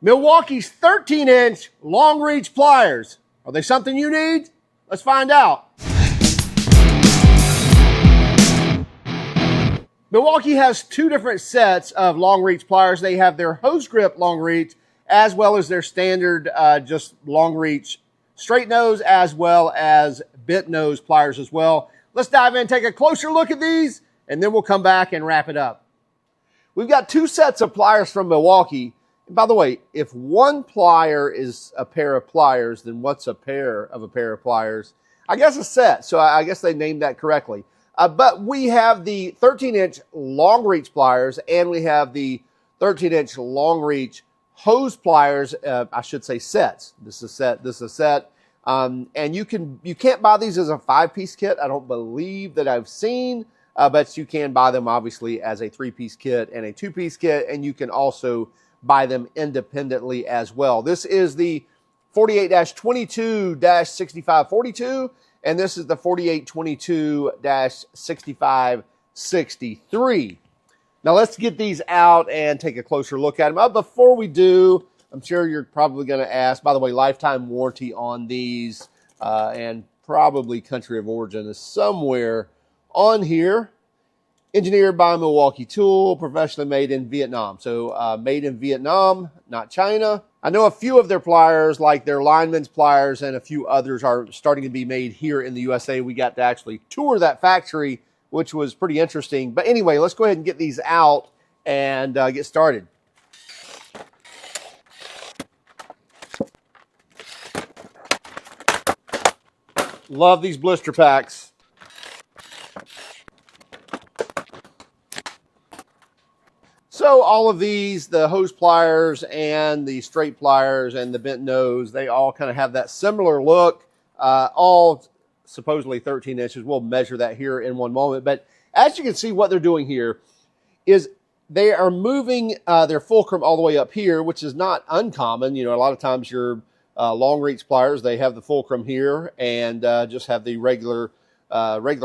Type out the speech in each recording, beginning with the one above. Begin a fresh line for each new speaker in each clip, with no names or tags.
Milwaukee's 13-inch long reach pliers. Are they something you need? Let's find out. Milwaukee has two different sets of long reach pliers. They have their hose grip long reach as well as their standard just long reach straight nose as well as bent nose pliers as well. Let's dive in and take a closer look at these and then we'll come back and wrap it up. We've got two sets of pliers from Milwaukee. And by the way, if one plier is a pair of pliers, then what's a pair of pliers? I guess a set, so I guess they named that correctly. But we have the 13-inch long reach pliers and we have the 13-inch long reach hose pliers, I should say sets. This is a set. And you can't buy these as a 5-piece kit. I don't believe that I've seen, but you can buy them obviously as a 3-piece kit and a 2-piece kit, and you can also buy them independently as well. This is the 48-22-6542, and this is the 48-22-6563. Now let's get these out and take a closer look at them. Before we do, I'm sure you're probably going to ask, by the way, lifetime warranty on these, and probably country of origin is somewhere on here. Engineered by Milwaukee Tool, professionally made in Vietnam. So made in Vietnam, not China. I know a few of their pliers, like their lineman's pliers and a few others, are starting to be made here in the USA. We got to actually tour that factory, which was pretty interesting. But anyway, let's go ahead and get these out and get started. Love these blister packs. So all of these, the hose pliers and the straight pliers and the bent nose, they all kind of have that similar look, all supposedly 13 inches. We'll measure that here in one moment. But as you can see, what they're doing here is they are moving their fulcrum all the way up here, which is not uncommon. You know, a lot of times your long reach pliers, they have the fulcrum here and just have the regular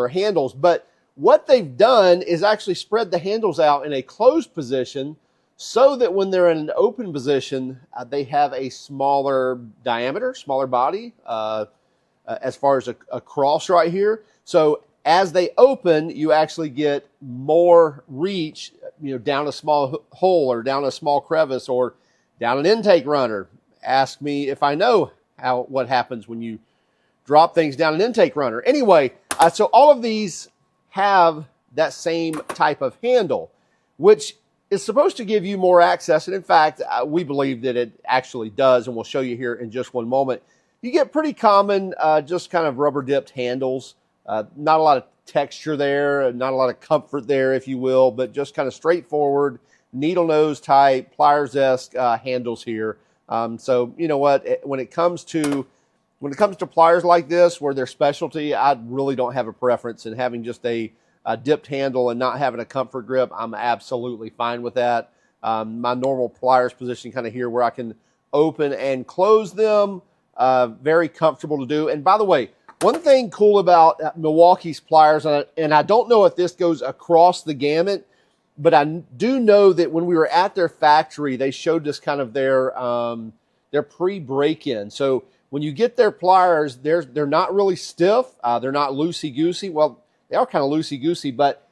handles. But what they've done is actually spread the handles out in a closed position so that when they're in an open position, they have a smaller diameter, smaller body, as far as a cross right here. So as they open, you actually get more reach, you know, down a small hole or down a small crevice or down an intake runner. Ask me if I know what happens when you drop things down an intake runner. Anyway, so all of these have that same type of handle, which is supposed to give you more access. And in fact, we believe that it actually does, and we'll show you here in just one moment. You get pretty common, just kind of rubber dipped handles. Not a lot of texture there, not a lot of comfort there, if you will, but just kind of straightforward, needle nose type, pliers-esque handles here. So you know what, when it comes to pliers like this, where they're specialty, I really don't have a preference in having just a dipped handle and not having a comfort grip. I'm absolutely fine with that. My normal pliers position kind of here where I can open and close them, very comfortable to do. And by the way, one thing cool about Milwaukee's pliers, and I don't know if this goes across the gamut, but I do know that when we were at their factory, they showed us kind of their pre-break-in. So when you get their pliers, they're not really stiff. They're not loosey-goosey. Well, they are kind of loosey-goosey, but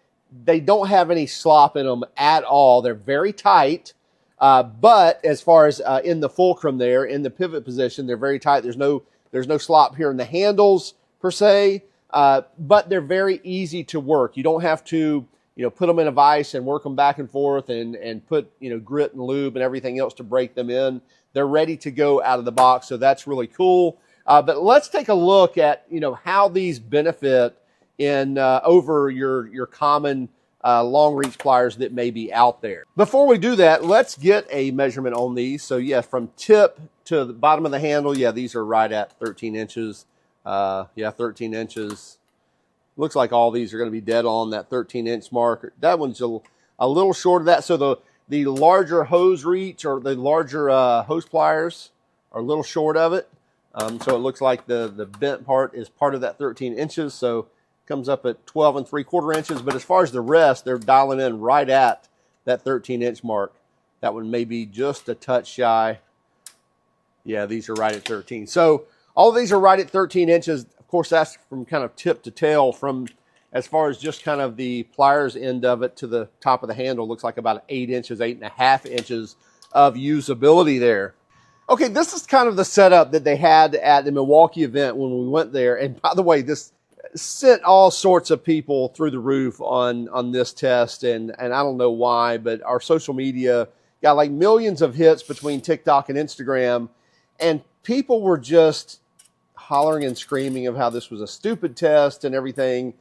they don't have any slop in them at all. They're very tight. But as far as in the fulcrum there, in the pivot position, they're very tight. There's no slop here in the handles per se, but they're very easy to work. You don't have to, you know, put them in a vise and work them back and forth and put, you know, grit and lube and everything else to break them in. They're ready to go out of the box, so that's really cool. But let's take a look at, you know, how these benefit in over your common long reach pliers that may be out there. Before we do that, let's get a measurement on these. So yeah, from tip to the bottom of the handle, yeah, these are right at 13 inches. Yeah, 13 inches. Looks like all these are going to be dead on that 13-inch mark. That one's a little short of that. So the larger hose reach or the larger hose pliers are a little short of it. So it looks like the bent part is part of that 13 inches. So comes up at 12 3/4 inches. But as far as the rest, they're dialing in right at that 13-inch mark. That one may be just a touch shy Yeah, these are right at 13. So all of these are right at 13 inches. Of course, that's from kind of tip to tail, from as far as just kind of the pliers end of it to the top of the handle. Looks like about 8 inches, 8.5 inches of usability there. Okay, this is kind of the setup that they had at the Milwaukee event when we went there. And by the way, this sent all sorts of people through the roof on this test. And I don't know why, but our social media got like millions of hits between TikTok and Instagram. And people were just hollering and screaming of how this was a stupid test and everything.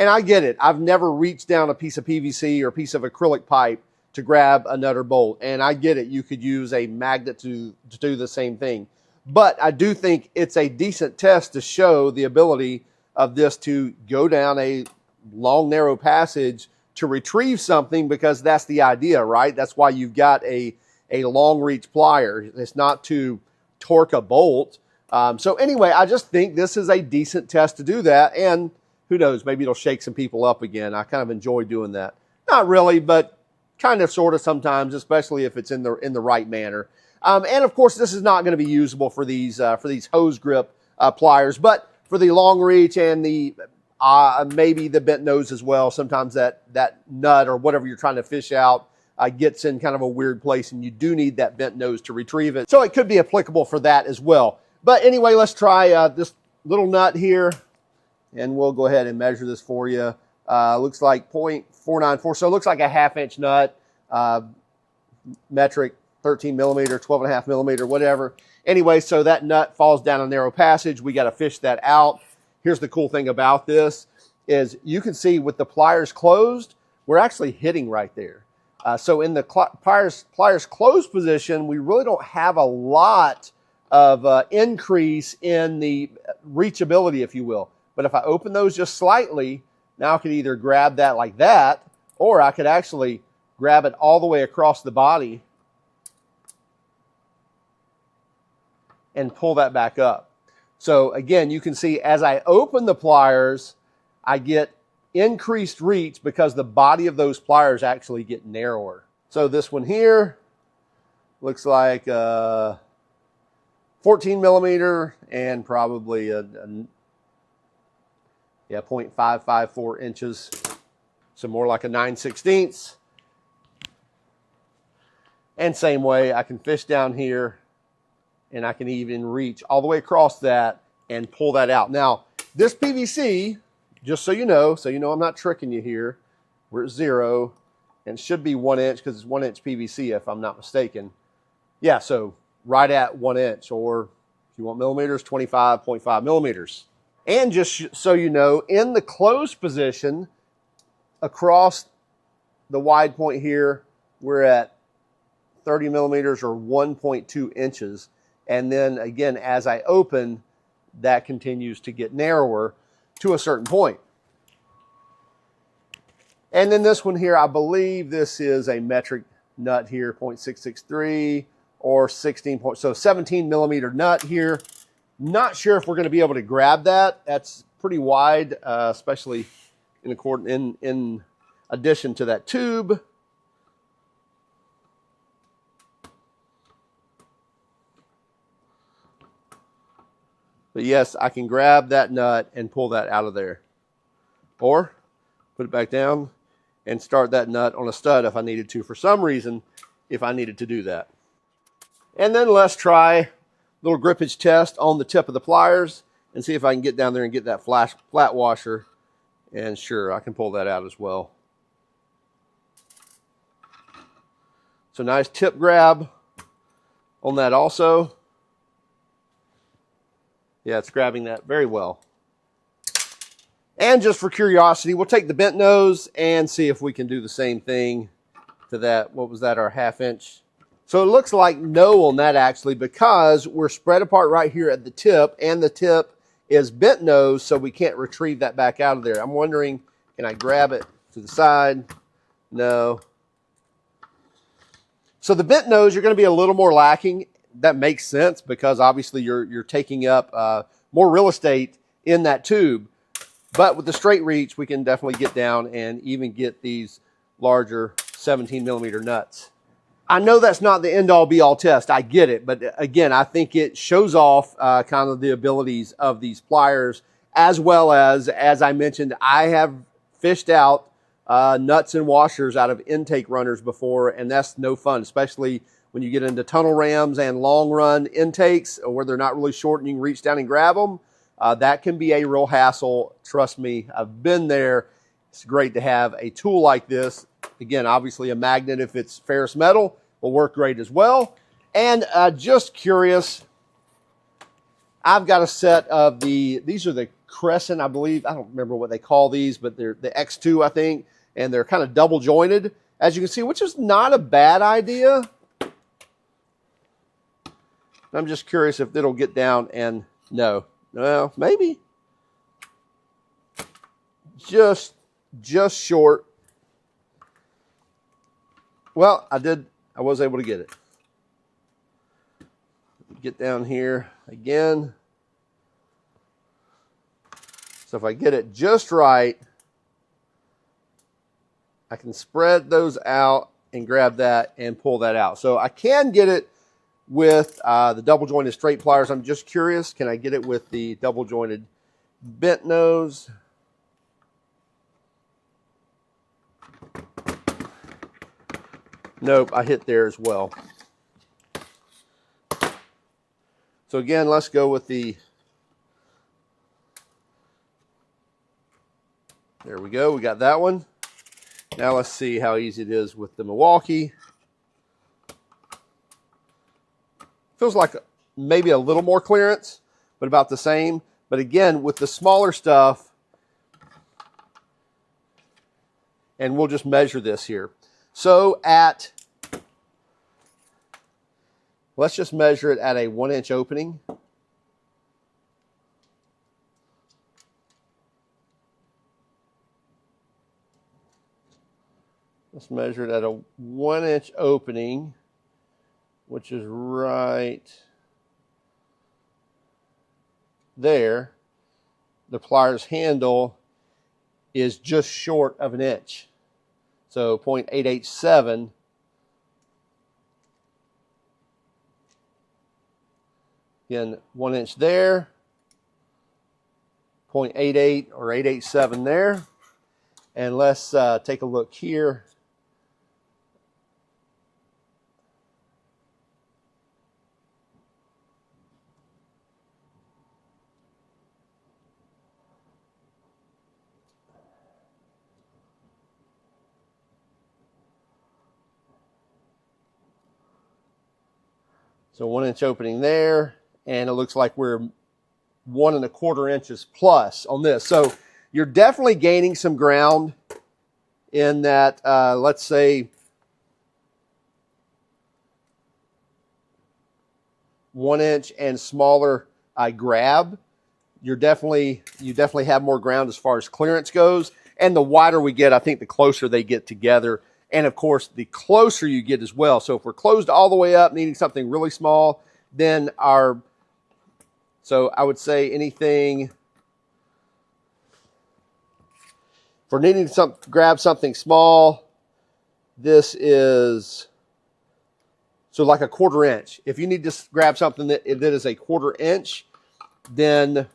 And I get it. I've never reached down a piece of PVC or a piece of acrylic pipe to grab a nut or bolt. And I get it. You could use a magnet to do the same thing. But I do think it's a decent test to show the ability of this to go down a long, narrow passage to retrieve something, because that's the idea, right? That's why you've got a long reach plier. It's not to torque a bolt. So anyway, I just think this is a decent test to do that. And who knows, maybe it'll shake some people up again. I kind of enjoy doing that. Not really, but kind of, sort of sometimes, especially if it's in the right manner. And of course, this is not going to be usable for these hose grip pliers, but for the long reach and the maybe the bent nose as well. Sometimes that nut or whatever you're trying to fish out gets in kind of a weird place, and you do need that bent nose to retrieve it. So it could be applicable for that as well. But anyway, let's try this little nut here, and we'll go ahead and measure this for you. Looks like 0.494, so it looks like a 1/2 inch nut, metric, 13 millimeter, 12.5 millimeter, whatever. Anyway, so that nut falls down a narrow passage. We got to fish that out. Here's the cool thing about this is you can see with the pliers closed, we're actually hitting right there. So in the pliers closed position, we really don't have a lot of increase in the reachability, if you will. But if I open those just slightly, now I could either grab that like that, or I could actually grab it all the way across the body and pull that back up. So again, you can see as I open the pliers, I get increased reach because the body of those pliers actually get narrower. So this one here looks like 14 millimeter and probably a 0.554 inches. So more like a 9/16. And same way, I can fish down here, and I can even reach all the way across that and pull that out. Now, this PVC, just so you know I'm not tricking you here, we're at 0, and it should be 1 inch because it's 1 inch PVC if I'm not mistaken. Yeah, so right at 1 inch, or if you want millimeters, 25.5 millimeters. And just so you know, in the closed position, across the wide point here, we're at 30 millimeters or 1.2 inches. And then again, as I open, that continues to get narrower to a certain point. And then this one here, I believe this is a metric nut here, 0.663 or 17 millimeter nut here. Not sure if we're going to be able to grab that. That's pretty wide, especially in addition to that tube. But yes, I can grab that nut and pull that out of there. Or put it back down and start that nut on a stud if I needed to, for some reason, if I needed to do that. And then let's try a little grippage test on the tip of the pliers and see if I can get down there and get that flat washer. And sure, I can pull that out as well. So nice tip grab on that also. Yeah, it's grabbing that very well. And just for curiosity, we'll take the bent nose and see if we can do the same thing to that. What was that, our 1/2 inch? So it looks like no on that actually, because we're spread apart right here at the tip, and the tip is bent nose, so we can't retrieve that back out of there. I'm wondering, can I grab it to the side? No. So the bent nose, you're going to be a little more lacking. That makes sense because obviously you're taking up more real estate in that tube. But with the straight reach, we can definitely get down and even get these larger 17 millimeter nuts. I know that's not the end-all be-all test. I get it. But again, I think it shows off kind of the abilities of these pliers, as well as I mentioned, I have fished out nuts and washers out of intake runners before, and that's no fun, especially when you get into tunnel rams and long-run intakes where they're not really short and you can reach down and grab them. That can be a real hassle. Trust me, I've been there. It's great to have a tool like this. Again, obviously a magnet, if it's ferrous metal, will work great as well. And just curious, I've got a set of these are the Crescent, I believe. I don't remember what they call these, but they're the X2, I think. And they're kind of double jointed, as you can see, which is not a bad idea. I'm just curious if it'll get down and no. Well, maybe. Just short. Well, I was able to get it. Get down here again. So if I get it just right, I can spread those out and grab that and pull that out. So I can get it with the double jointed straight pliers. I'm just curious, can I get it with the double jointed bent nose? Nope, I hit there as well. So again, let's go with the, there we go, we got that one. Now let's see how easy it is with the Milwaukee. Feels like maybe a little more clearance, but about the same. But again, with the smaller stuff, and we'll just measure this here. So let's just measure it at a 1-inch opening. Let's measure it at a 1-inch opening, which is right there. The pliers handle is just short of an inch. So 0.887. Again, 1 inch there, 0.88 or 887 there. And let's take a look here. So 1 inch opening there, and it looks like we're 1 1/4 inches plus on this. So you're definitely gaining some ground in that, let's say, 1 inch and smaller grab. You definitely have more ground as far as clearance goes. And the wider we get, I think the closer they get together. And of course, the closer you get as well. So if we're closed all the way up, needing something really small, then so I would say anything, if we're needing to grab something small, this is, so like a 1/4 inch. If you need to grab something that is a 1/4 inch, then,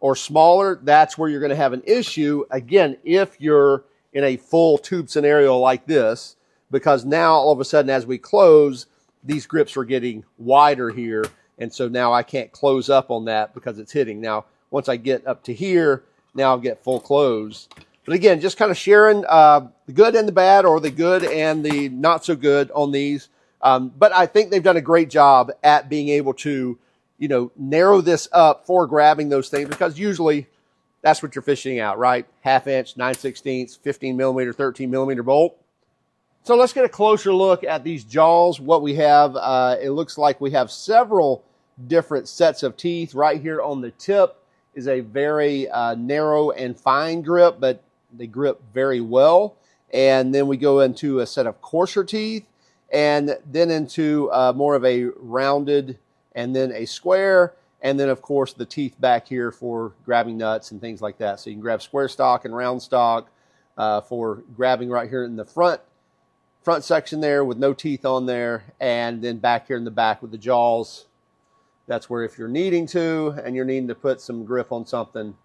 or smaller, that's where you're going to have an issue. Again, if you're in a full tube scenario like this, because now all of a sudden as we close, these grips are getting wider here, and so now I can't close up on that because it's hitting. Now, once I get up to here, now I'll get full close. But again, just kind of sharing the good and the bad, or the good and the not so good on these. But I think they've done a great job at being able to, narrow this up for grabbing those things, because usually that's what you're fishing out, right? 1/2 inch, 9/16, 15 millimeter, 13 millimeter bolt. So let's get a closer look at these jaws. What we have, it looks like we have several different sets of teeth. Right here on the tip is a very narrow and fine grip, but they grip very well. And then we go into a set of coarser teeth, and then into more of a rounded, and then a square. And then, of course, the teeth back here for grabbing nuts and things like that. So you can grab square stock and round stock for grabbing right here in the front front section there with no teeth on there, and then back here in the back with the jaws. That's where if you're needing to, and you're needing to put some grip on something,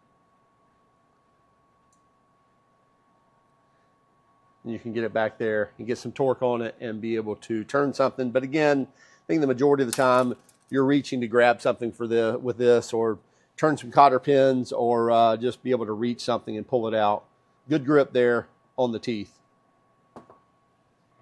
you can get it back there and get some torque on it and be able to turn something. But again, I think the majority of the time you're reaching to grab something with this, or turn some cotter pins, or just be able to reach something and pull it out. Good grip there on the teeth.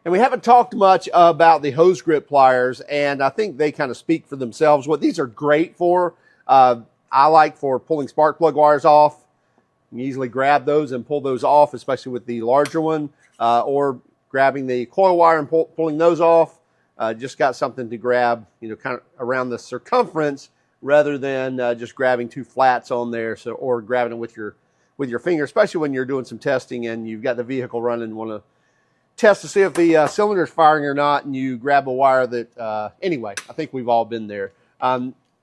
And we haven't talked much about the hose grip pliers, and I think they kind of speak for themselves. What these are great for, I like for pulling spark plug wires off. You can easily grab those and pull those off, especially with the larger one, or grabbing the coil wire and pulling those off. Just got something to grab, kind of around the circumference, rather than just grabbing two flats on there, or grabbing it with your finger, especially when you're doing some testing and you've got the vehicle running and want to test to see if the cylinder is firing or not, and you grab a wire that, anyway, I think we've all been there.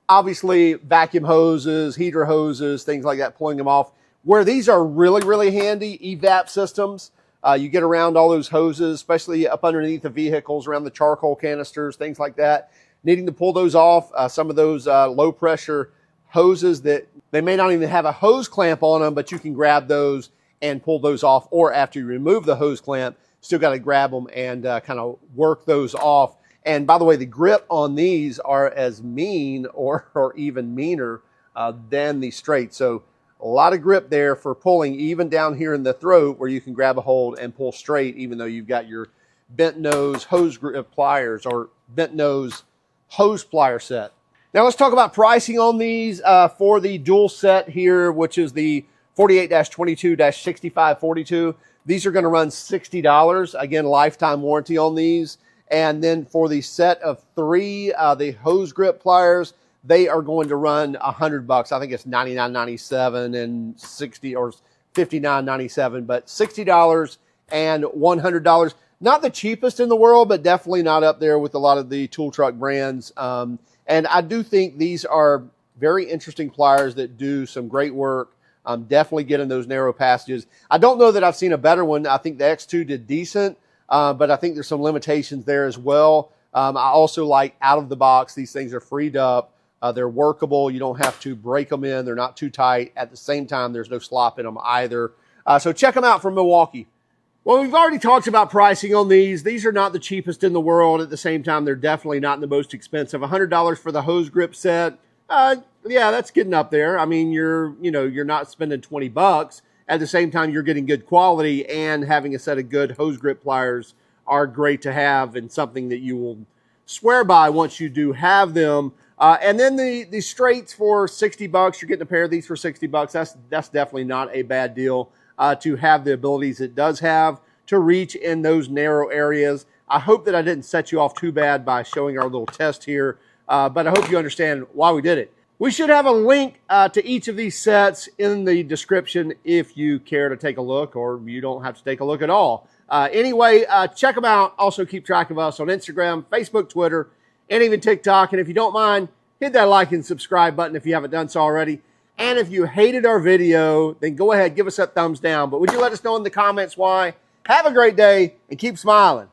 Obviously, vacuum hoses, heater hoses, things like that, pulling them off. Where these are really, really handy, evap systems. You get around all those hoses, especially up underneath the vehicles, around the charcoal canisters, things like that. Needing to pull those off, some of those low pressure hoses that they may not even have a hose clamp on them, but you can grab those and pull those off, or after you remove the hose clamp, still got to grab them and kind of work those off. And by the way, the grip on these are as mean or even meaner than the straight. So a lot of grip there for pulling, even down here in the throat, where you can grab a hold and pull straight, even though you've got your bent nose hose grip pliers, or bent nose hose plier set. Now let's talk about pricing on these for the dual set here, which is the 48-22-6542. These are going to run $60. Again, lifetime warranty on these. And then for the set of 3, the hose grip pliers, they are going to run $100. I think it's $99.97 and $60 or $59.97, but $60 and $100. Not the cheapest in the world, but definitely not up there with a lot of the tool truck brands. And I do think these are very interesting pliers that do some great work. Definitely get in those narrow passages. I don't know that I've seen a better one. I think the X2 did decent, but I think there's some limitations there as well. I also like out of the box, these things are freed up. They're workable. You don't have to break them in. They're not too tight. At the same time, there's no slop in them either. So check them out from Milwaukee. Well, we've already talked about pricing on these. These are not the cheapest in the world. At the same time, they're definitely not the most expensive. $100 for the hose grip set. Yeah, that's getting up there. I mean, you're not spending $20. At the same time, you're getting good quality, and having a set of good hose grip pliers are great to have, and something that you will swear by once you do have them. And then the straights for $60, you're getting a pair of these for $60. That's definitely not a bad deal to have the abilities it does have to reach in those narrow areas. I hope that I didn't set you off too bad by showing our little test here, but I hope you understand why we did it. We should have a link to each of these sets in the description if you care to take a look, or you don't have to take a look at all. Anyway, check them out. Also keep track of us on Instagram, Facebook, Twitter, and even TikTok. And if you don't mind, hit that like and subscribe button if you haven't done so already. And if you hated our video, then go ahead, give us that thumbs down. But would you let us know in the comments why? Have a great day and keep smiling.